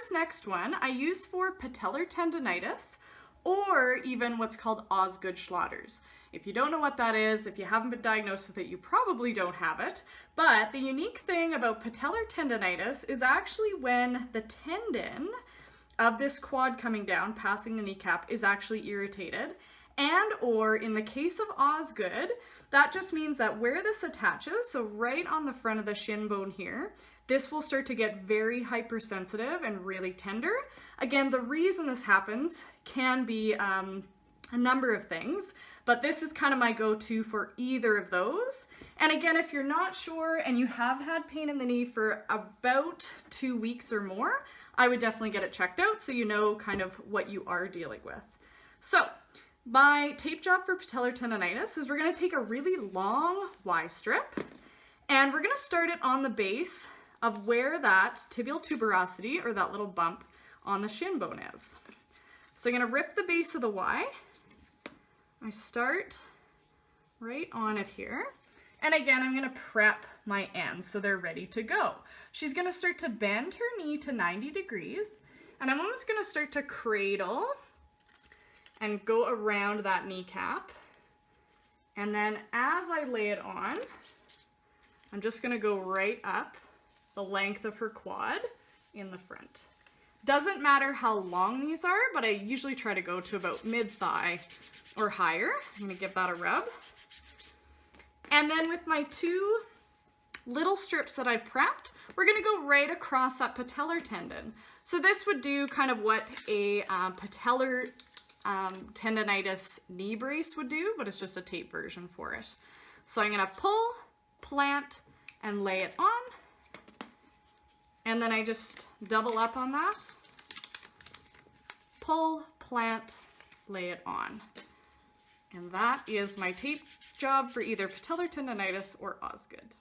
this next one I use for patellar tendonitis or even what's called Osgood-Schlatters. If you don't know what that is, if you haven't been diagnosed with it, you probably don't have it. But the unique thing about patellar tendonitis is actually when the tendon of this quad coming down, passing the kneecap, is actually irritated. And or in the case of Osgood, that just means that where this attaches, so right on the front of the shin bone here, this will start to get very hypersensitive and really tender. Again, the reason this happens can be a number of things, but this is kind of my go-to for either of those. And again, if you're not sure and you have had pain in the knee for about 2 weeks or more, I would definitely get it checked out so you know kind of what you are dealing with. So my tape job for patellar tendonitis is we're going to take a really long Y strip and we're going to start it on the base of where that tibial tuberosity or that little bump on the shin bone is. So I'm going to rip the base of the Y. I start right on it here. And again, I'm going to prep my ends so they're ready to go. She's going to start to bend her knee to 90 degrees. And I'm almost going to start to cradle and go around that kneecap. And then as I lay it on, I'm just going to go right up the length of her quad in the front. Doesn't matter how long these are, but I usually try to go to about mid-thigh or higher. I'm going to give that a rub. And then with my 2 little strips that I prepped, we're going to go right across that patellar tendon. So this would do kind of what a patellar tendonitis knee brace would do, but it's just a tape version for it. So I'm going to pull, plant, and lay it on. And then I just double up on that. Pull, plant, lay it on. And that is my tape job for either patellar tendonitis or Osgood.